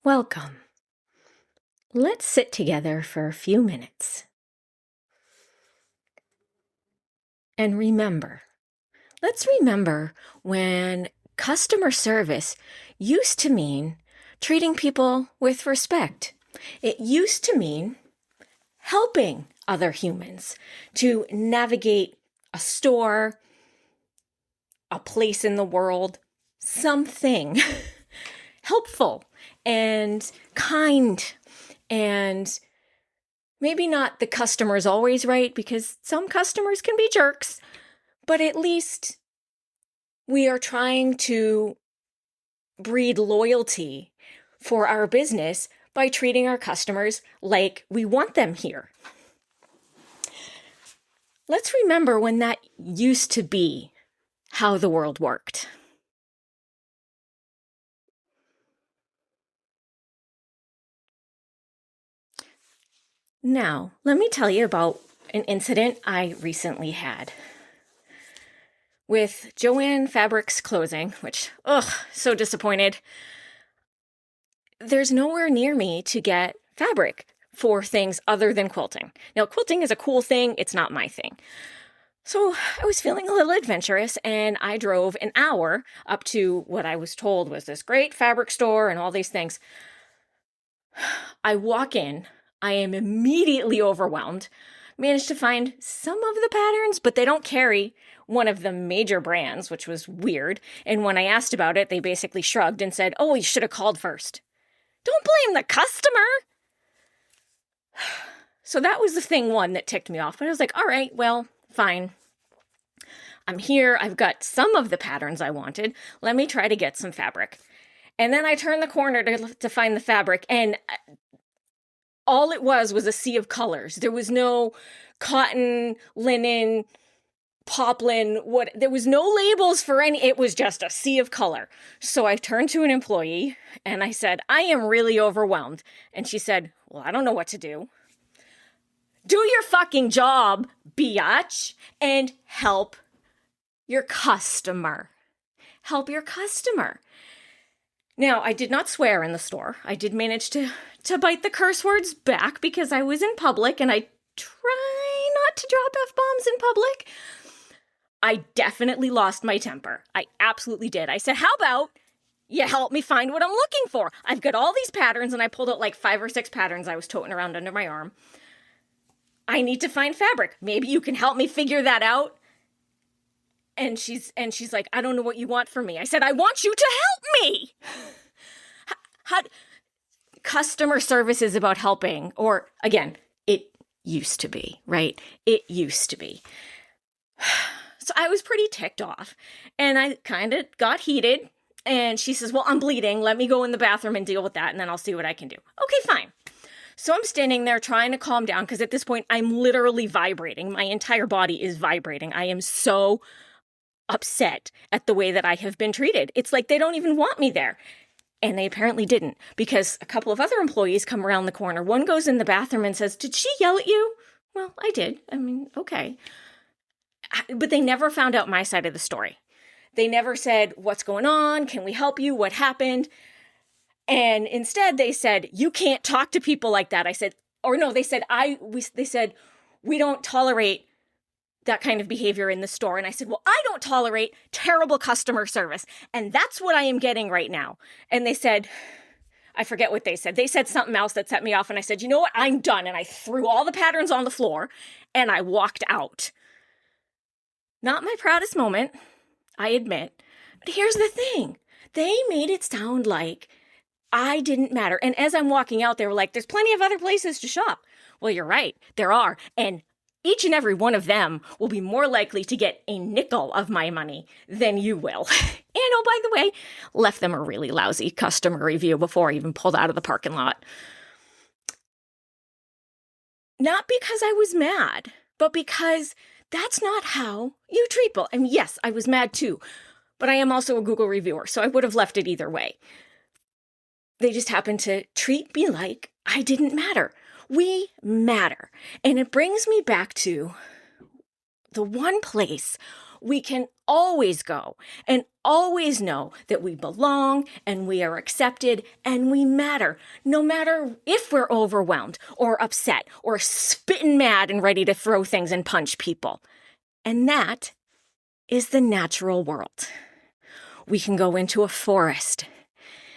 Welcome. Let's sit together for a few minutes. And let's remember when customer service used to mean treating people with respect. It used to mean helping other humans to navigate a store, a place in the world, something helpful and kind, and maybe not the customer's always right, because some customers can be jerks, but at least we are trying to breed loyalty for our business by treating our customers like we want them here. Let's remember when that used to be how the world worked. Now, let me tell you about an incident I recently had with Joanne Fabrics closing, which, so disappointed. There's nowhere near me to get fabric for things other than quilting. Now, quilting is a cool thing. It's not my thing. So I was feeling a little adventurous, and I drove an hour up to what I was told was this great fabric store and all these things. I walk in. I am immediately overwhelmed. Managed to find some of the patterns, but they don't carry one of the major brands, which was weird. And when I asked about it, they basically shrugged and said, "Oh, you should have called first." Don't blame the customer. So that was the thing one that ticked me off. But I was like, all right, well, fine. I'm here. I've got some of the patterns I wanted. Let me try to get some fabric. And then I turned the corner to find the fabric, and all it was a sea of colors. There was no cotton, linen, poplin, there was no labels for any, it was just a sea of color. So I turned to an employee and I said, "I am really overwhelmed." And she said, "Well, I don't know what to do." Do your fucking job, biatch, and help your customer. Help your customer. Now, I did not swear in the store. I did manage to bite the curse words back because I was in public, and I try not to drop F-bombs in public. I definitely lost my temper. I absolutely did. I said, "How about you help me find what I'm looking for? I've got all these patterns," and I pulled out like 5 or 6 patterns I was toting around under my arm. "I need to find fabric. Maybe you can help me figure that out." And she's like, "I don't know what you want from me." I said, "I want you to help me." Customer service is about helping, or again, it used to be, right? It used to be. So I was pretty ticked off, and I kind of got heated, and she says, "Well, I'm bleeding. Let me go in the bathroom and deal with that, and then I'll see what I can do." Okay, fine. So I'm standing there trying to calm down, because at this point, I'm literally vibrating. My entire body is vibrating. I am so upset at the way that I have been treated. It's like they don't even want me there. And they apparently didn't, because a couple of other employees come around the corner. One goes in the bathroom and says, "Did she yell at you?" Well, I did. I mean, okay. But they never found out my side of the story. They never said, "What's going on? Can we help you? What happened?" And instead they said, "You can't talk to people like that." I said, or no, they said, they said, "We don't tolerate that kind of behavior in the store." And I said, "Well, I don't tolerate terrible customer service. And that's what I am getting right now." And they said, I forget what they said. They said something else that set me off. And I said, "You know what? I'm done." And I threw all the patterns on the floor and I walked out. Not my proudest moment, I admit. But here's the thing. They made it sound like I didn't matter. And as I'm walking out, they were like, "There's plenty of other places to shop." Well, you're right. There are. And each and every one of them will be more likely to get a nickel of my money than you will. And oh, by the way, left them a really lousy customer review before I even pulled out of the parking lot. Not because I was mad, but because that's not how you treat people. And yes, I was mad too, but I am also a Google reviewer, so I would have left it either way. They just happened to treat me like I didn't matter. We matter. And it brings me back to the one place We can always go and always know that we belong and we are accepted and we matter, no matter if we're overwhelmed or upset or spitting mad and ready to throw things and punch people. And that is the natural world. We can go into a forest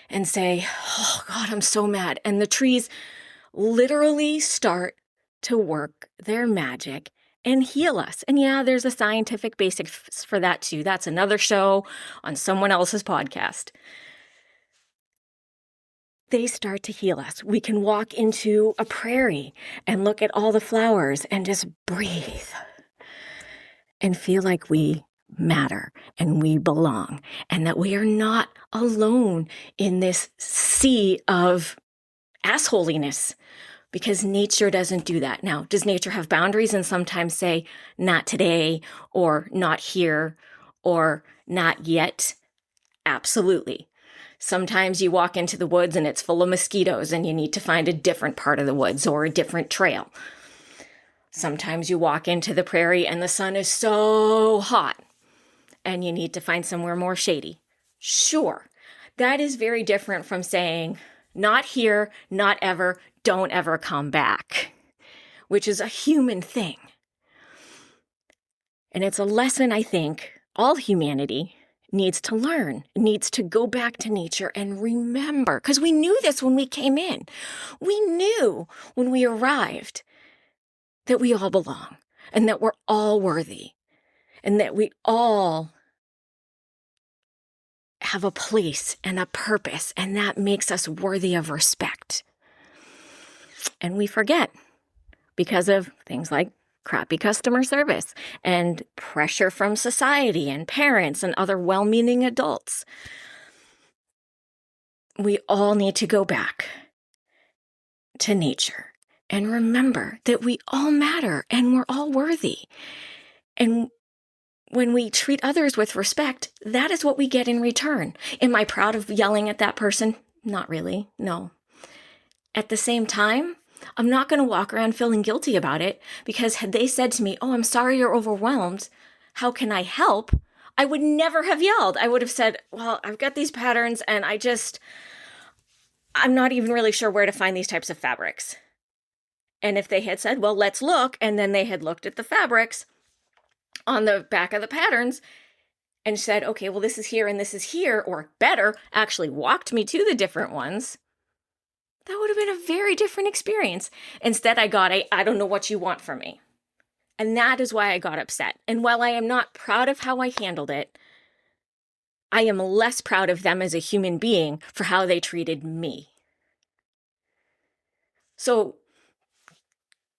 and say, oh God, I'm so mad. And the trees literally start to work their magic and heal us. And yeah, there's a scientific basis for that too. That's another show on someone else's podcast. They start to heal us. We can walk into a prairie and look at all the flowers and just breathe and feel like we matter and we belong and that we are not alone in this sea of assholiness, because nature doesn't do that. Now, does nature have boundaries and sometimes say, not today, or not here, or not yet? Absolutely. Sometimes you walk into the woods and it's full of mosquitoes and you need to find a different part of the woods or a different trail. Sometimes you walk into the prairie and the sun is so hot and you need to find somewhere more shady. Sure, that is very different from saying, not here, not ever, don't ever come back, which is a human thing. And it's a lesson I think all humanity needs to learn, needs to go back to nature and remember, because we knew this when we came in. We knew when we arrived that we all belong and that we're all worthy and that we all have a place and a purpose, and that makes us worthy of respect. And we forget because of things like crappy customer service and pressure from society and parents and other well-meaning adults. We all need to go back to nature and remember that we all matter and we're all worthy. And when we treat others with respect, that is what we get in return. Am I proud of yelling at that person? Not really, no. At the same time, I'm not going to walk around feeling guilty about it, because had they said to me, oh, I'm sorry you're overwhelmed, how can I help? I would never have yelled. I would have said, well, I've got these patterns and I'm not even really sure where to find these types of fabrics. And if they had said, well, let's look, and then they had looked at the fabrics on the back of the patterns and said, okay, well, this is here and this is here, or better, actually walked me to the different ones, that would have been a very different experience. Instead, I got I don't know what you want from me. And that is why I got upset. And while I am not proud of how I handled it, I am less proud of them as a human being for how they treated me. So,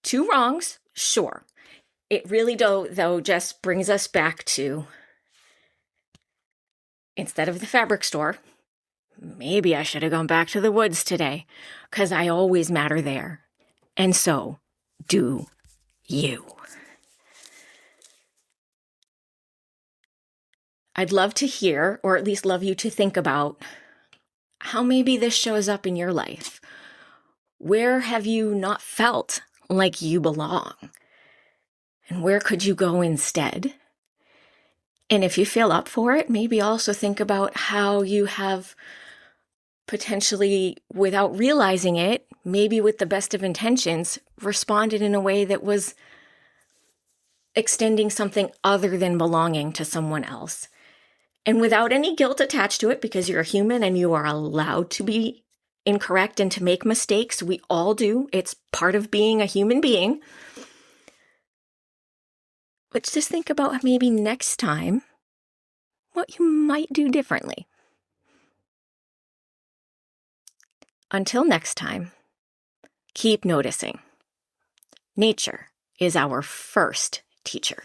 two wrongs, sure. It really, though, just brings us back to, instead of the fabric store, maybe I should have gone back to the woods today, because I always matter there. And so do you. I'd love to hear, or at least love you to think about, how maybe this shows up in your life. Where have you not felt like you belong? And where could you go instead? And if you feel up for it, maybe also think about how you have potentially, without realizing it, maybe with the best of intentions, responded in a way that was extending something other than belonging to someone else. And without any guilt attached to it, because you're a human and you are allowed to be incorrect and to make mistakes. We all do. It's part of being a human being. But just think about maybe next time what you might do differently. Until next time, keep noticing. Nature is our first teacher.